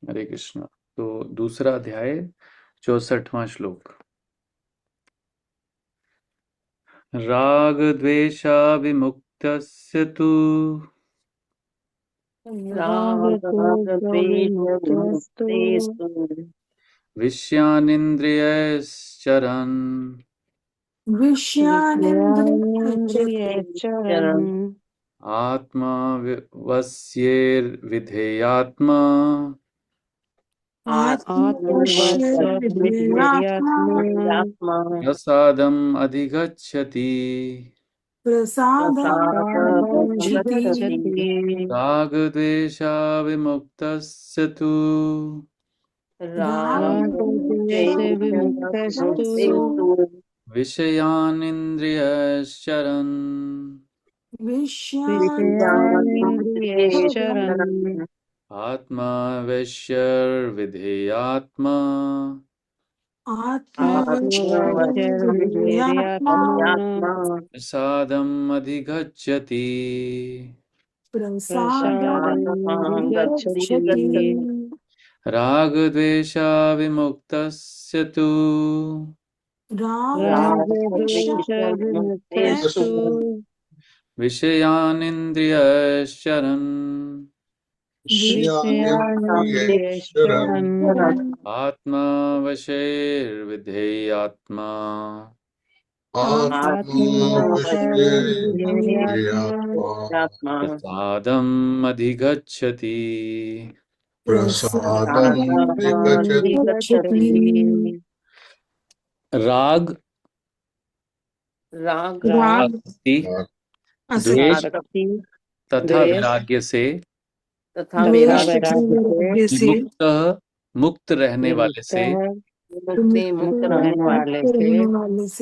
हरे कृष्ण। तो दूसरा अध्याय 64वां श्लोक। राग द्वेषा विमुक्तस्य तु रागद्वेषविमुक्तस्तु विषयानिन्द्रियैश्चरन् विषयानिन्द्रियैश्चरन् आत्मा वस्येर्विधेयात्मा आत्मवश्यर्विधेयात्मा प्रसादम् अधिगच्छति। प्रसादं गच्छति। रागद्वेषा विमुक्तस्य तु रागद्वेषविमुक्तस्तु विषयानिन्द्रियश्चरन् विषयानिन्द्रियैश्चरन् आत्मा वैश्यर्विधेयात्मा आत्मवश्यर्विधेयात्मा प्रसादम् अधिगच्छति। प्रसादं गच्छति। रागद्वेषा विमुक्तस्य तु रागद्वेषविमुक्तस्तु विषयानिन्द्रियश्चरन् विषयानिन्द्रियैश्चरन् आत्मा वशैर्विधेयात्मा आत्मवश्यर्विधेयात्मा प्रसादम् अधिगच्छति। प्रसादं गच्छति। राग राग आसक्ति द्वेष आसक्ति तथा द्वेष वैराग्य से तथा तथा वैराग्य वैराग्य से मुक्त रहने वाले विमुक्त से है, मुक्त मुक्त रहने रहने वाले वाले से से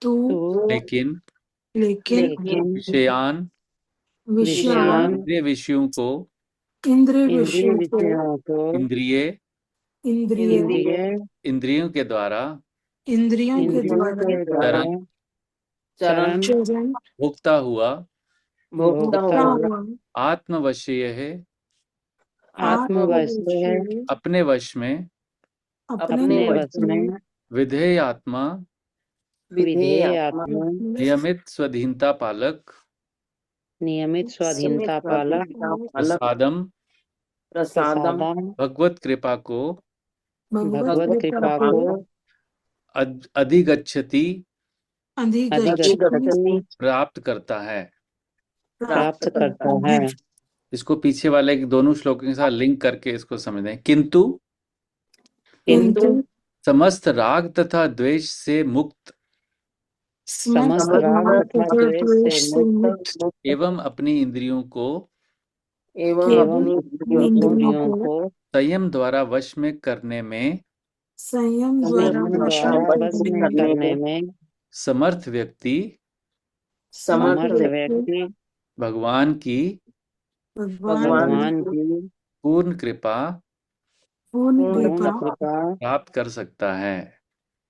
तू तू लेकिन लेकिन विषयान विषयान इंद्रिय विषयों को इंद्रिय इंद्रिय विषयों को विषयों को इंद्रिय इंद्रियों इंद्रिय इंद्रियों के द्वारा इंद्रियों के इंद्रियों द्वारा के द्वारा चरण चरण चरण भोगता हुआ भोगता भोगता हुआ हुआ आत्मवशीय है आत्मवश आत्मवश है अपने वश में अपने अपने वश वश में में विधेय आत्मा विधेय विधेय आत्मा आत्मा नियमित स्वाधीनता पालक नियमित नियमित स्वाधीनता पालक स्वाधीनता प्रसादम प्रसादम भगवत कृपा को भगवत भगवत कृपा कृपा को को अधिगच्छति अधिगच्छति अधिगच्छति प्राप्त करता है। प्राप्त प्राप्त करता करता है। है। इसको पीछे वाले दोनों श्लोकों के साथ लिंक करके इसको समझें। किंतु किंतु किंतु समस्त राग तथा द्वेष से मुक्त समस्त समस्त राग राग तथा तथा द्वेष से मुक्त मुक्त एवं अपनी इंद्रियों को एवं एवं अपनी अपनी इंद्रियों इंद्रियों को संयम द्वारा वश में करने में संयम द्वारा संयम वश द्वारा में वश करने में करने में समर्थ व्यक्ति समर्थ समर्थ व्यक्ति व्यक्ति भगवान की भगवान की भगवान की पूर्ण कृपा पूर्ण पूर्ण कृपा कृपा प्राप्त कर सकता है।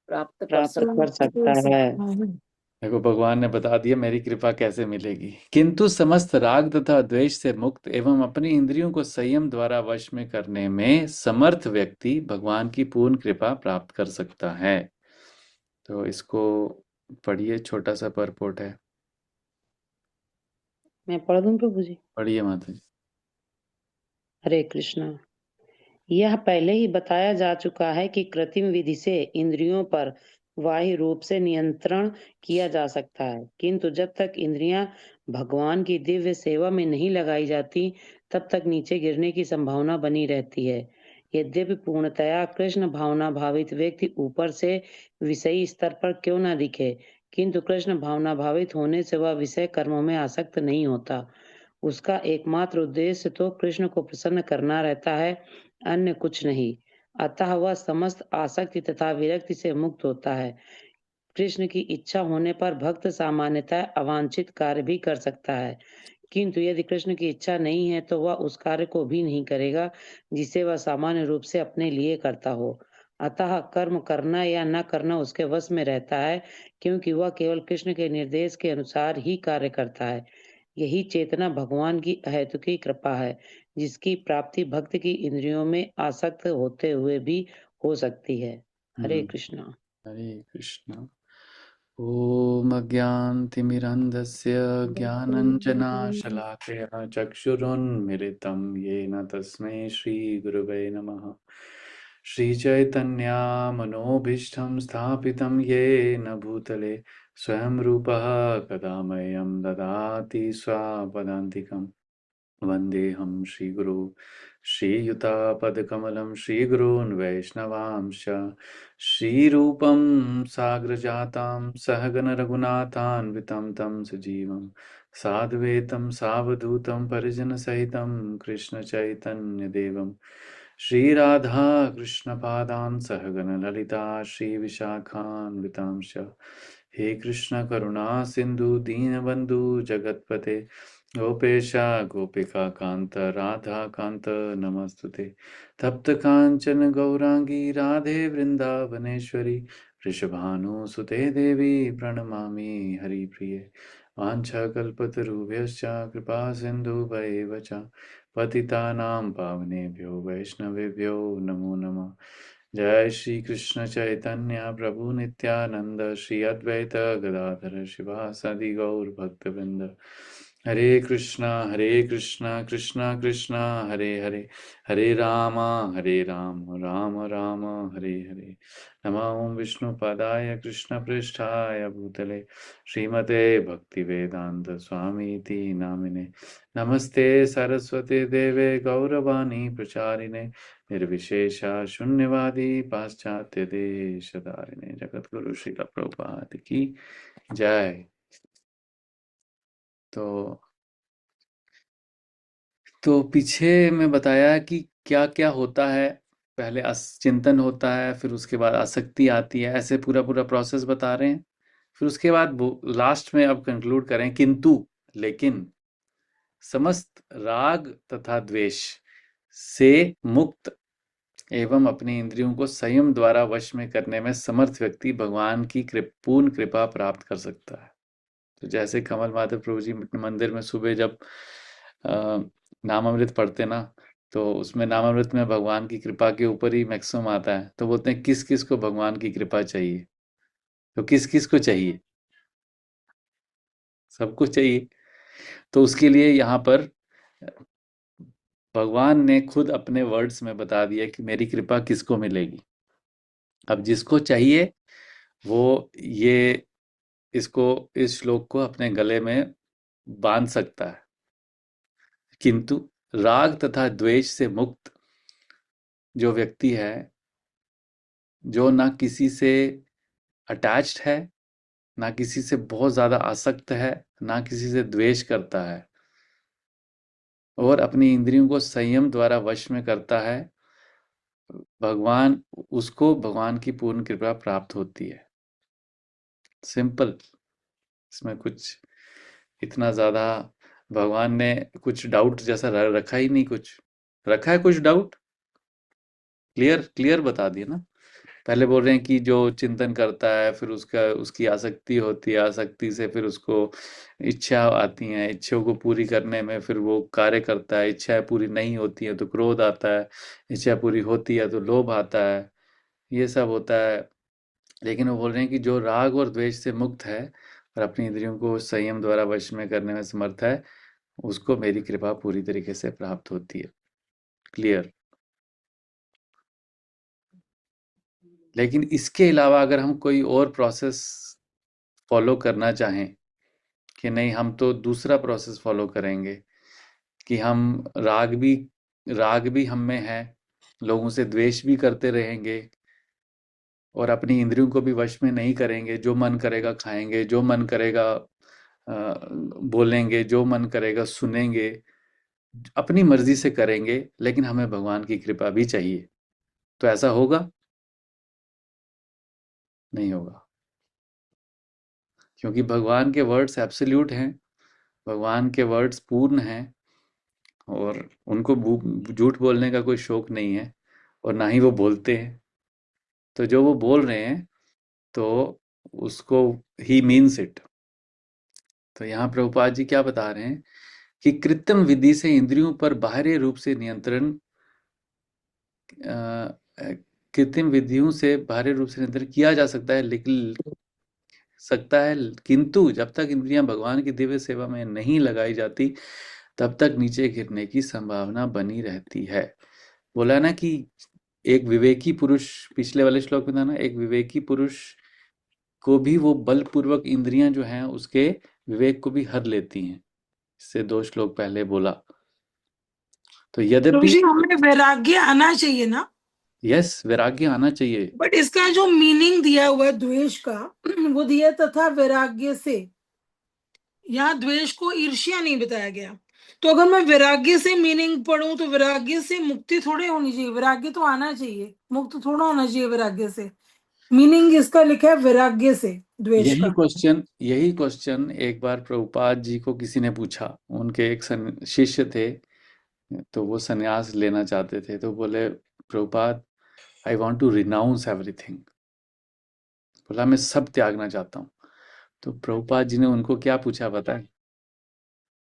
प्राप्त कर प्राप्त सकता कर है। सकता है। देखो भगवान ने बता दिया मेरी कृपा कैसे मिलेगी। किंतु समस्त राग तथा द्वेष से मुक्त एवं अपनी इंद्रियों को संयम द्वारा वश में करने में समर्थ व्यक्ति भगवान की पूर्ण कृपा प्राप्त कर सकता है। तो इसको पढ़िए, छोटा सा परपोट है, मैं पढ़ दूं प्रभु जी? पढ़िए माता जी। हरे कृष्णा। यह पहले ही बताया जा चुका है कि कृत्रिम विधि से इंद्रियों पर बाह्य रूप से नियंत्रण किया जा सकता है, किंतु जब तक इंद्रियां भगवान की दिव्य सेवा में नहीं लगाई जाती, तब तक नीचे गिरने की संभावना बनी रहती है। यद्यपि पूर्णतया कृष्ण भावना भावित व्यक्ति ऊपर से विषयी स्तर पर क्यों न दिखे, किंतु कृष्ण भावना भावित होने से वह विषय कर्मों में आसक्त नहीं होता। उसका एकमात्र उद्देश्य तो कृष्ण को प्रसन्न करना रहता है, अन्य कुछ नहीं। अतः वह समस्त आसक्ति तथा विरक्ति से मुक्त होता है। कृष्ण की इच्छा होने पर भक्त सामान्यतः अवांछित कार्य भी कर सकता है, किंतु यदि कृष्ण की इच्छा नहीं है तो वह उस कार्य को भी नहीं करेगा जिसे वह सामान्य रूप से अपने लिए करता हो। अतः कर्म करना या न करना उसके वश में रहता है, क्योंकि वह केवल कृष्ण के निर्देश के अनुसार ही कार्य करता है। यही चेतना भगवान की अहेतुकी कृपा है, जिसकी प्राप्ति भक्त की इंद्रियों में आसक्त होते हुए भी हो सकती है। हरे कृष्णा। हरे कृष्णा। ॐ अज्ञानतिमिरन्धस्य ज्ञानञ्जनाशलाकया चक्षुरुन्मिलितं येन तस्मै श्रीगुरवे नमः। श्रीचैतन्यामनोभीष्टं स्थापितं येन भूतले स्वयं रूपः कदा मह्यं ददाति स्वापदान्तिकम्। वन्देऽहं श्रीगुरो श्रीयुतापदकमलं श्रीगुरून् वैष्णवांश्च श्रीरूपं साग्रजातां सहगणरघुनाथान्वितं तं सजीवं साद्वैतं सावधूतं परिजनसहितं कृष्णचैतन्यदेवं श्रीराधा कृष्णपादान् सहगणललिता श्रीविशाखान्वितांश्च हे कृष्ण करुणा सिन्धु दीनबन्धु जगत्पते गोपेश गोपिका कांत राधा कांत नमस्तुते तप्त कांचन गौरांगी राधे वृंदावनेश्वरी वृषभानुसुते देवी प्रणमामि हरिप्रिये वाञ्छाकल्पतरुभ्यश्च कृपा सिन्धुभैव च पतितानां पावनेभ्यो वैष्णवेभ्यो नमो नमः। जय श्री कृष्ण चैतन्य प्रभु नित्यानंद श्री अद्वैत गदाधर शिवासादि गौर भक्तवृंद। हरे कृष्णा कृष्णा कृष्णा हरे हरे, हरे राम राम राम हरे हरे। नमो विष्णुपदाय कृष्णपृष्ठाय भूतले श्रीमते भक्तिवेदांत स्वामीति नामिने। नमस्ते सरस्वती देवे गौरवाणी प्रचारिणे निर्विशेषा शून्यवादी पाश्चात्य देशधारिणे। जगतगुरु श्रील प्रभुपाद की जय। तो पीछे मैं बताया कि क्या क्या होता है। पहले चिंतन होता है, फिर उसके बाद आसक्ति आती है, ऐसे पूरा पूरा प्रोसेस बता रहे हैं। फिर उसके बाद लास्ट में अब कंक्लूड करें किंतु लेकिन समस्त राग तथा द्वेष से मुक्त एवं अपनी इंद्रियों को संयम द्वारा वश में करने में समर्थ व्यक्ति भगवान की पूर्ण कृपा प्राप्त कर सकता है। तो जैसे कमल माधव प्रभु जी मंदिर में सुबह जब नामामृत पढ़ते ना, तो उसमें नामामृत में भगवान की कृपा के ऊपर ही मैक्सिमम आता है। तो बोलते हैं किस किस को भगवान की कृपा चाहिए, तो किस किस को चाहिए, सबको चाहिए। तो उसके लिए यहाँ पर भगवान ने खुद अपने वर्ड्स में बता दिया कि मेरी कृपा किसको मिलेगी। अब जिसको चाहिए वो ये इसको इस श्लोक को अपने गले में बांध सकता है। किंतु राग तथा द्वेष से मुक्त जो व्यक्ति है, जो ना किसी से अटैच्ड है, ना किसी से बहुत ज्यादा आसक्त है, ना किसी से द्वेष करता है, और अपनी इंद्रियों को संयम द्वारा वश में करता है, भगवान उसको भगवान की पूर्ण कृपा प्राप्त होती है। सिंपल, इसमें कुछ इतना ज्यादा भगवान ने कुछ डाउट जैसा रखा ही नहीं। कुछ रखा है कुछ डाउट? क्लियर क्लियर बता दिया ना। पहले बोल रहे हैं कि जो चिंतन करता है, फिर उसका उसकी आसक्ति होती है, आसक्ति से फिर उसको इच्छा आती हैं, इच्छाओं को पूरी करने में फिर वो कार्य करता है, इच्छाएं पूरी नहीं होती हैं तो क्रोध आता है, इच्छा पूरी होती है तो लोभ आता है, ये सब होता है। लेकिन वो बोल रहे हैं कि जो राग और द्वेष से मुक्त है और अपनी इंद्रियों को संयम द्वारा वश में करने में समर्थ है, उसको मेरी कृपा पूरी तरीके से प्राप्त होती है। क्लियर? लेकिन इसके अलावा अगर हम कोई और प्रोसेस फॉलो करना चाहें कि नहीं, हम तो दूसरा प्रोसेस फॉलो करेंगे कि हम राग भी हम में है, लोगों से द्वेष भी करते रहेंगे और अपनी इंद्रियों को भी वश में नहीं करेंगे, जो मन करेगा खाएंगे, जो मन करेगा बोलेंगे, जो मन करेगा सुनेंगे, अपनी मर्जी से करेंगे, लेकिन हमें भगवान की कृपा भी चाहिए, तो ऐसा होगा? नहीं होगा। क्योंकि भगवान के वर्ड्स एब्सोल्यूट हैं, भगवान के वर्ड्स पूर्ण हैं और उनको झूठ बोलने का कोई शौक नहीं है और ना ही वो बोलते हैं। तो जो वो बोल रहे हैं तो उसको ही मीन्स इट। तो यहाँ प्रभुपाद जी क्या बता रहे हैं कि कृत्रिम विधि से इंद्रियों पर बाहरी रूप से नियंत्रण कृत्रिम विधियों से बाहरी रूप से नियंत्रण किया जा सकता है, लेकिन किंतु जब तक इंद्रियां भगवान की दिव्य सेवा में नहीं लगाई जाती, तब तक नीचे गिरने की संभावना बनी रहती है। बोला ना कि एक विवेकी पुरुष, पिछले वाले श्लोक में था ना, एक विवेकी पुरुष को भी वो बलपूर्वक इंद्रियां जो हैं उसके विवेक को भी हर लेती हैं। इससे 2 श्लोक पहले बोला। तो यद्यपि ऋषि, हमें वैराग्य आना चाहिए ना, यस, वैराग्य आना चाहिए। बट इसका जो मीनिंग दिया हुआ है द्वेष का, वो दिया तथा वैराग्य से, यहाँ द्वेष को ईर्ष्या नहीं बताया गया। तो अगर मैं वैराग्य से मीनिंग पढ़ूं तो वैराग्य से मुक्ति थोड़े होनी चाहिए, वैराग्य तो आना चाहिए, मुक्त थोड़ा होना चाहिए वैराग्य से। मीनिंग इसका लिखा है वैराग्य से, द्वेष का। यही क्वेश्चन एक बार प्रभुपाद जी को किसी ने पूछा। उनके एक शिष्य थे, तो वो सन्यास लेना चाहते थे। तो बोले, Prabhupada, I want to renounce everything. बोला, मैं सब त्यागना चाहता हूँ। तो प्रभुपाद जी ने उनको क्या पूछा पता है?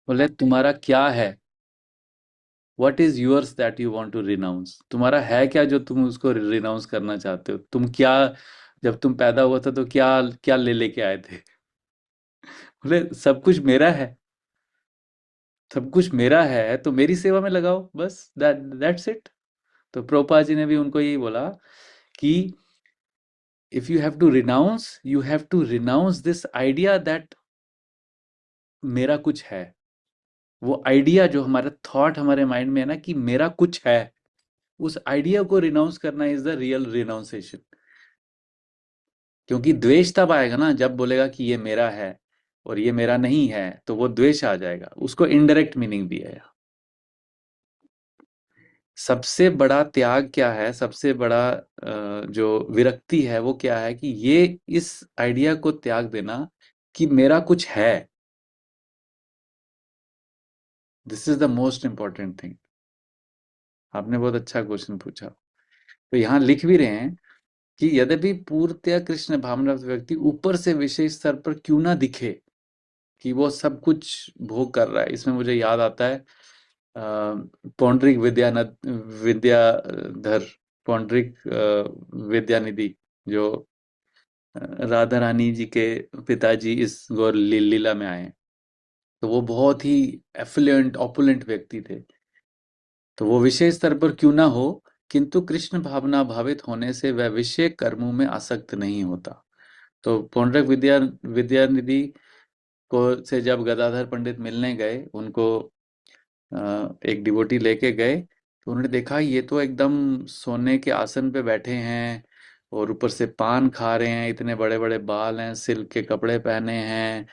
बोले, तुम्हारा क्या है? What is yours that you want to renounce? तुम्हारा है क्या जो तुम उसको रिनाउंस करना चाहते हो? तुम क्या, जब तुम पैदा हुआ था तो क्या क्या ले लेके आए थे? बोले, सब कुछ मेरा है। सब कुछ मेरा है तो मेरी सेवा में लगाओ, बस दैट्स इट। तो प्रभुपाद जी ने भी उनको यही बोला कि if you have to renounce this idea that मेरा कुछ है। वो आइडिया जो हमारा थॉट हमारे माइंड में है ना कि मेरा कुछ है, उस आइडिया को रिनाउंस करना इज द रियल रिनाउंसिएशन। क्योंकि द्वेष तब आएगा ना जब बोलेगा कि ये मेरा है और ये मेरा नहीं है, तो वो द्वेष आ जाएगा। उसको इनडायरेक्ट मीनिंग दिया है। सबसे बड़ा त्याग क्या है? सबसे बड़ा जो विरक्ति है वो क्या है? कि ये इस आइडिया को त्याग देना कि मेरा कुछ है। This is the most important thing. आपने बहुत अच्छा क्वेश्चन पूछा। तो यहाँ लिख भी रहे हैं कि यद्यपि पूर्णतया कृष्ण भावनात्मक व्यक्ति ऊपर से विशेष स्तर पर क्यों ना दिखे कि वो सब कुछ भोग कर रहा है। इसमें मुझे याद आता है पौंडरिक विद्याधर, पौंडरिक विद्यानिधि, जो राधा रानी जी के पिताजी इस गौर लीला में आए। तो वो बहुत ही एफिलिएंट ऑपुलेंट व्यक्ति थे। तो वो विशेष स्तर पर क्यों ना हो, किंतु कृष्ण भावना भावित होने से वह विषय कर्मों में आसक्त नहीं होता। तो पौंडरक विद्यानिधि को से जब गदाधर पंडित मिलने गए, उनको एक डिवोटी लेके गए, तो उन्होंने देखा ये तो एकदम सोने के आसन पे बैठे हैं और ऊपर से पान खा रहे हैं, इतने बड़े बड़े बाल हैं, सिल्क के कपड़े पहने हैं,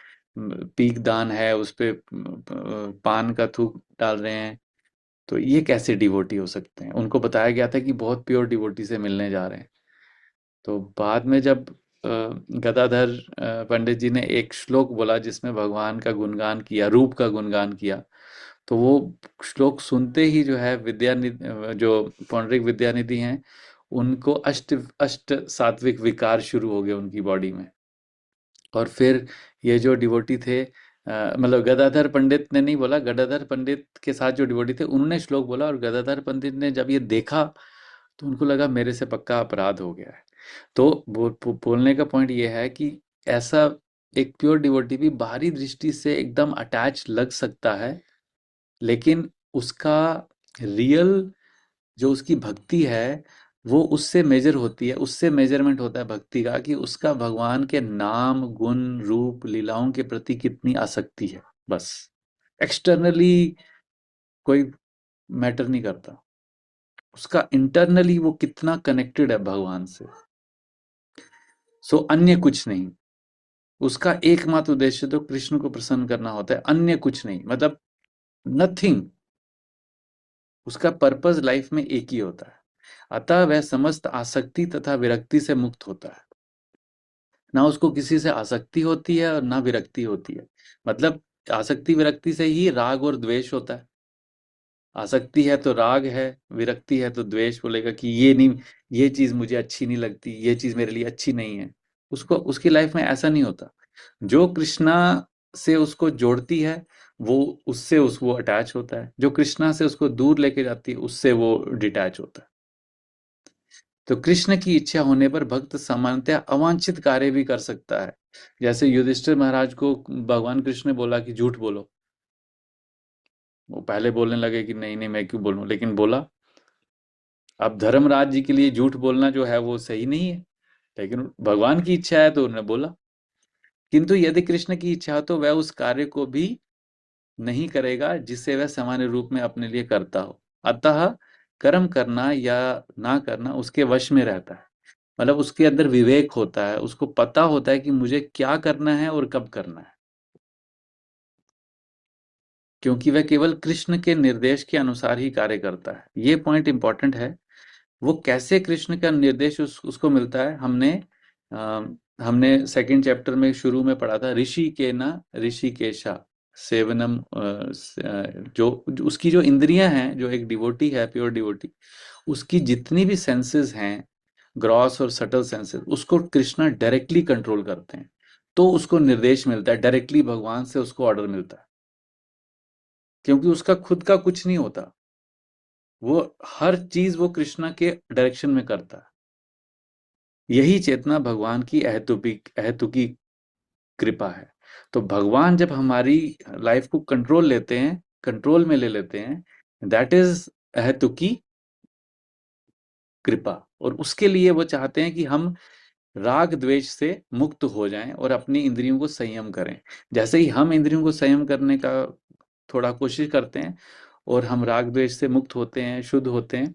पीक दान है उस पे पान का थूक डाल रहे हैं। तो ये कैसे डिवोटी हो सकते हैं? उनको बताया गया था कि बहुत प्योर डिवोटी से मिलने जा रहे हैं। तो बाद में जब गदाधर पंडित जी ने एक श्लोक बोला जिसमें भगवान का गुणगान किया, रूप का गुणगान किया, तो वो श्लोक सुनते ही जो है विद्यानिधि, जो पौंडरिक विद्यानिधि हैं, उनको अष्ट अष्ट सात्विक विकार शुरू हो गए उनकी बॉडी में। और फिर ये जो डिवोटी थे, मतलब गदाधर पंडित ने नहीं बोला, गदाधर पंडित के साथ जो डिवोटी थे उन्होंने श्लोक बोला, और गदाधर पंडित ने जब ये देखा तो उनको लगा मेरे से पक्का अपराध हो गया है। तो बोलने का पॉइंट ये है कि ऐसा एक प्योर डिवोटी भी बाहरी दृष्टि से एकदम अटैच लग सकता है, लेकिन उसका रियल जो उसकी भक्ति है वो उससे मेजर होती है, उससे मेजरमेंट होता है भक्ति का कि उसका भगवान के नाम, गुण, रूप, लीलाओं के प्रति कितनी आसक्ति है। बस एक्सटर्नली कोई मैटर नहीं करता, उसका इंटरनली वो कितना कनेक्टेड है भगवान से। सो अन्य कुछ नहीं, उसका एकमात्र उद्देश्य तो कृष्ण को प्रसन्न करना होता है, अन्य कुछ नहीं, मतलब नथिंग। उसका पर्पस लाइफ में एक ही होता है। अतः वह समस्त आसक्ति तथा विरक्ति से मुक्त होता है। ना उसको किसी से आसक्ति होती है और ना विरक्ति होती है। मतलब आसक्ति विरक्ति से ही राग और द्वेष होता है। आसक्ति है तो राग है, विरक्ति है तो द्वेष, बोलेगा कि ये नहीं, ये चीज मुझे अच्छी नहीं लगती, ये चीज मेरे लिए अच्छी नहीं है। उसको उसकी लाइफ में ऐसा नहीं होता। जो कृष्णा से उसको जोड़ती है वो उससे वो अटैच होता है, जो कृष्णा से उसको दूर लेके जाती है उससे वो डिटैच होता है। तो कृष्ण की इच्छा होने पर भक्त सामान्यतः अवांछित कार्य भी कर सकता है। जैसे युधिष्ठिर महाराज को भगवान कृष्ण ने बोला कि झूठ बोलो, वो पहले बोलने लगे कि नहीं नहीं मैं क्यों बोलूं, लेकिन बोला। अब धर्मराज जी के लिए झूठ बोलना जो है वो सही नहीं है, लेकिन भगवान की इच्छा है तो उन्होंने बोला। किंतु यदि कृष्ण की इच्छा हो तो वह उस कार्य को भी नहीं करेगा जिसे वह सामान्य रूप में अपने लिए करता हो। अतः कर्म करना या ना करना उसके वश में रहता है, मतलब उसके अंदर विवेक होता है, उसको पता होता है कि मुझे क्या करना है और कब करना है, क्योंकि वह केवल कृष्ण के निर्देश के अनुसार ही कार्य करता है। ये पॉइंट इंपॉर्टेंट है। वो कैसे कृष्ण का निर्देश उसको मिलता है, अ, हमने सेकंड चैप्टर में शुरू में पढ़ा था, ऋषि के ना ऋषिकेशा सेवनम, जो उसकी जो इंद्रियां हैं, जो एक डिवोटी है, प्योर डिवोटी, उसकी जितनी भी सेंसेस हैं, ग्रॉस और सटल सेंसेस, उसको कृष्णा डायरेक्टली कंट्रोल करते हैं। तो उसको निर्देश मिलता है डायरेक्टली, भगवान से उसको ऑर्डर मिलता है, क्योंकि उसका खुद का कुछ नहीं होता, वो हर चीज वो कृष्णा के डायरेक्शन में करता है। यही चेतना भगवान की अहेतुकी कृपा है। तो भगवान जब हमारी लाइफ को कंट्रोल में ले लेते हैं, दैट इज अहेतुकी कृपा। और उसके लिए वो चाहते हैं कि हम राग द्वेष से मुक्त हो जाएं और अपनी इंद्रियों को संयम करें। जैसे ही हम इंद्रियों को संयम करने का थोड़ा कोशिश करते हैं और हम राग द्वेष से मुक्त होते हैं, शुद्ध होते हैं,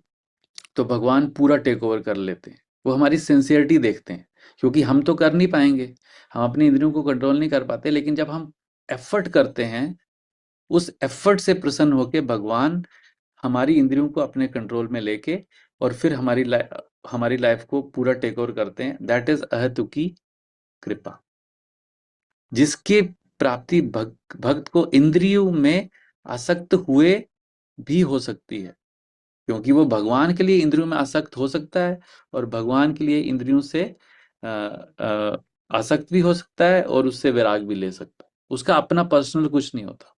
तो भगवान पूरा टेक ओवर कर लेते हैं। वो हमारी सिंसियरिटी देखते हैं, क्योंकि हम तो कर नहीं पाएंगे, हम अपनी इंद्रियों को कंट्रोल नहीं कर पाते, लेकिन जब हम एफर्ट करते हैं, उस एफर्ट से प्रसन्न होकर भगवान हमारी इंद्रियों को अपने कंट्रोल में लेके और फिर हमारी लाइफ को पूरा टेक ओवर करते हैं। दैट इज अहेतुकी कृपा, जिसके प्राप्ति भक्त को इंद्रियों में आसक्त हुए भी हो सकती है, क्योंकि वो भगवान के लिए इंद्रियों में आसक्त हो सकता है और भगवान के लिए इंद्रियों से आसक्त भी हो सकता है और उससे विराग भी ले सकता है। उसका अपना पर्सनल कुछ नहीं होता।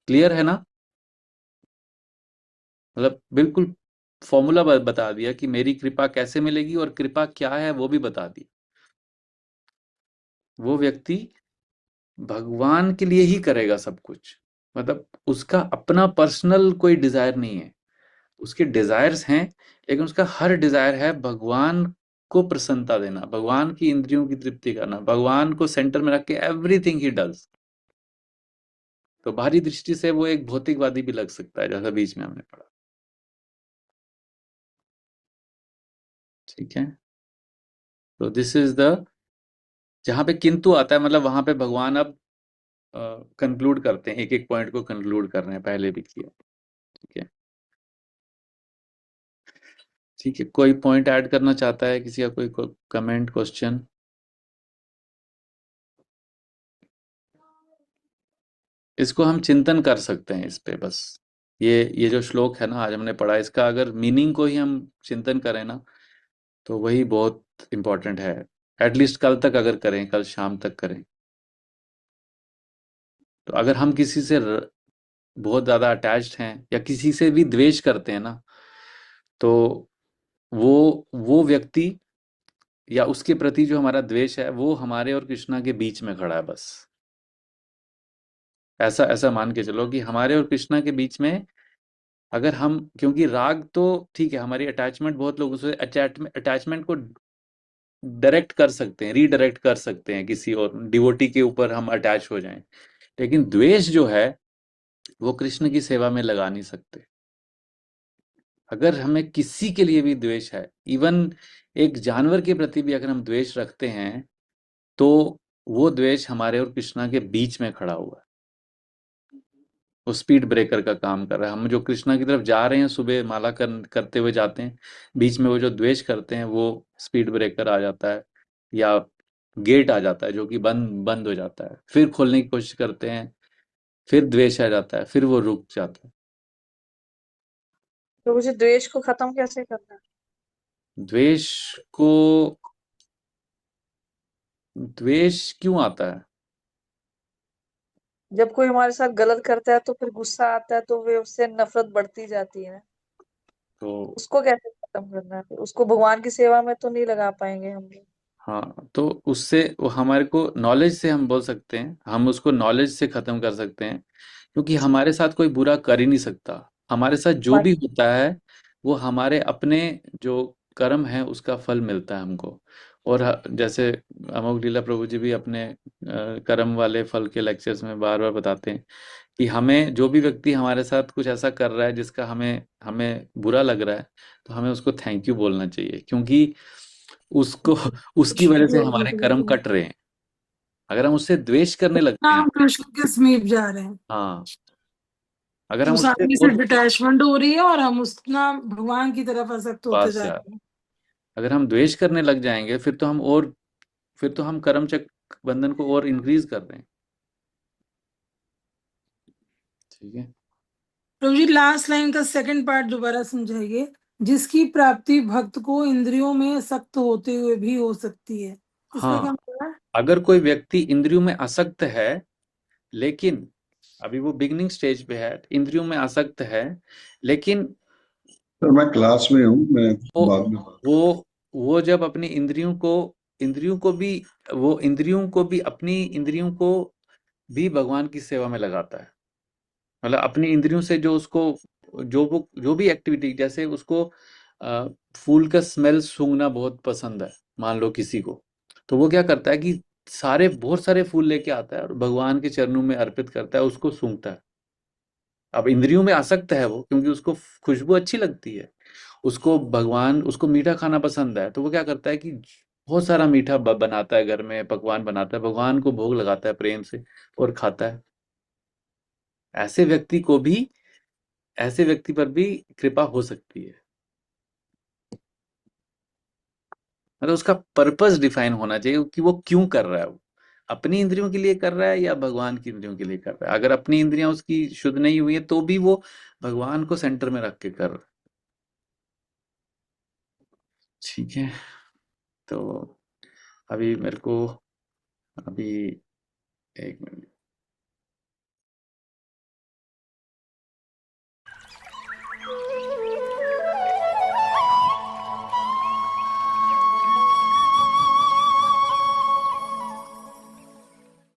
क्लियर है ना? मतलब बिल्कुल फॉर्मूला बता दिया कि मेरी कृपा कैसे मिलेगी और कृपा क्या है वो भी बता दिया। वो व्यक्ति भगवान के लिए ही करेगा सब कुछ, मतलब उसका अपना पर्सनल कोई डिजायर नहीं है। उसके डिजायर्स हैं, लेकिन उसका हर डिजायर है भगवान को प्रसन्नता देना, भगवान की इंद्रियों की तृप्ति करना, भगवान को सेंटर में रख के एवरीथिंग ही डज। तो बाहरी दृष्टि से वो एक भौतिकवादी भी लग सकता है, जैसा बीच में हमने पढ़ा। ठीक है, तो दिस इज द, जहां पे किंतु आता है, मतलब वहां पे भगवान अब कंक्लूड करते हैं, एक एक पॉइंट को कंक्लूड कर रहे हैं, पहले भी किया। ठीक है, ठीक है, कोई पॉइंट ऐड करना चाहता है, किसी का कोई कमेंट क्वेश्चन? इसको हम चिंतन कर सकते हैं इस पे बस। ये जो श्लोक है ना आज हमने पढ़ा, इसका अगर मीनिंग को ही हम चिंतन करें ना, तो वही बहुत इंपॉर्टेंट है। एटलीस्ट कल तक अगर करें, कल शाम तक करें, तो अगर हम किसी से बहुत ज्यादा अटैच्ड हैं या किसी से भी द्वेष करते हैं ना, तो वो व्यक्ति या उसके प्रति जो हमारा द्वेष है वो हमारे और कृष्णा के बीच में खड़ा है बस। ऐसा ऐसा मान के चलो कि हमारे और कृष्णा के बीच में, अगर हम, क्योंकि राग तो ठीक है, हमारी अटैचमेंट, बहुत लोग उसे अटैचमेंट को डायरेक्ट कर सकते हैं, रीडायरेक्ट कर सकते हैं, किसी और डिवोटी के ऊपर हम अटैच हो जाएं, लेकिन द्वेष जो है वो कृष्ण की सेवा में लगा नहीं सकते। अगर हमें किसी के लिए भी द्वेष है, इवन एक जानवर के प्रति भी अगर हम द्वेष रखते हैं, तो वो द्वेष हमारे और कृष्णा के बीच में खड़ा हुआ है। वो स्पीड ब्रेकर का काम कर रहा है। हम जो कृष्णा की तरफ जा रहे हैं, सुबह माला करते हुए जाते हैं, बीच में वो जो द्वेष करते हैं वो स्पीड ब्रेकर आ जाता है, या गेट आ जाता है जो कि बंद बंद हो जाता है, फिर खोलने की कोशिश करते हैं, फिर द्वेष आ जाता है, फिर वो रुक जाता है। तो मुझे द्वेष को खत्म कैसे करना है? द्वेष को द्वेष क्यों आता है? जब कोई हमारे साथ गलत करता है तो फिर गुस्सा आता है, तो वे उससे नफरत बढ़ती जाती है। तो उसको कैसे खत्म करना है? फिर उसको भगवान की सेवा में तो नहीं लगा पाएंगे हम लोग। हाँ, तो उससे वो हमारे को नॉलेज से हम बोल सकते हैं, हम उसको नॉलेज से खत्म कर सकते हैं, क्योंकि हमारे साथ कोई बुरा कर ही नहीं सकता। हमारे साथ जो भी होता है वो हमारे अपने जो कर्म है उसका फल मिलता है हमको। और जैसे अमोघ लीला प्रभु जी भी अपने कर्म वाले फल के लेक्चर्स में बार बार बताते हैं कि हमें जो भी व्यक्ति हमारे साथ कुछ ऐसा कर रहा है जिसका हमें हमें बुरा लग रहा है, तो हमें उसको थैंक यू बोलना चाहिए, क्योंकि उसको उसकी वजह से हमारे कर्म कट रहे हैं। अगर हम उससे द्वेष करने लगते हैं, हम कृष्ण के समीप जा रहे हैं, हाँ, अगर हम उस उससे आदमी से बहुत डिटैचमेंट हो रही है और हम उसना भगवान की तरफ आसक्त होते पास जा यार, रहे हैं। अगर हम द्वेष करने लग जाएंगे फिर तो हम कर्म चक्र बंधन को और इंक्रीज कर रहे हैं। ठीक है। प्रभु जी लास्ट लाइन का सेकंड पार्ट दोबारा समझाइए। जिसकी प्राप्ति भक्त को इंद्रियों में सक्त होते हुए भी हो सकती है, इसका क्या हाँ, मतलब है? अगर कोई व्यक्ति इंद्रियों में आसक्त है, लेकिन अभी वो बिगनिंग स्टेज पे है, इंद्रियों में आसक्त है, लेकिन सर मैं क्लास में हूँ, मैं वो बाद में बात। वो जब अपनी इंद्रियों को भी अपनी इंद्रियों को भी भगवान की सेवा में लगाता है। मतलब अपनी इंद्रियों से जो उसको जो भी एक्टिविटी, जैसे उसको फूल का स्मेल सूंघना बहुत पसंद है, मान लो किसी को, तो वो क्या करता है कि बहुत सारे फूल लेके आता है और भगवान के चरणों में अर्पित करता है, उसको सूंघता है। अब इंद्रियों में आसक्त है वो, क्योंकि उसको खुशबू अच्छी लगती है, उसको मीठा खाना पसंद है, तो वो क्या करता है कि बहुत सारा मीठा बनाता है, घर में पकवान बनाता है, भगवान को भोग लगाता है प्रेम से और खाता है। ऐसे व्यक्ति को भी ऐसे व्यक्ति पर भी कृपा हो सकती है। मतलब उसका पर्पस डिफाइन होना चाहिए कि वो क्यों कर रहा है, वो अपनी इंद्रियों के लिए कर रहा है या भगवान की इंद्रियों के लिए कर रहा है। अगर अपनी इंद्रियां उसकी शुद्ध नहीं हुई है तो भी वो भगवान को सेंटर में रख के कर रहा है। ठीक है। तो अभी मेरे को अभी 1 मिनट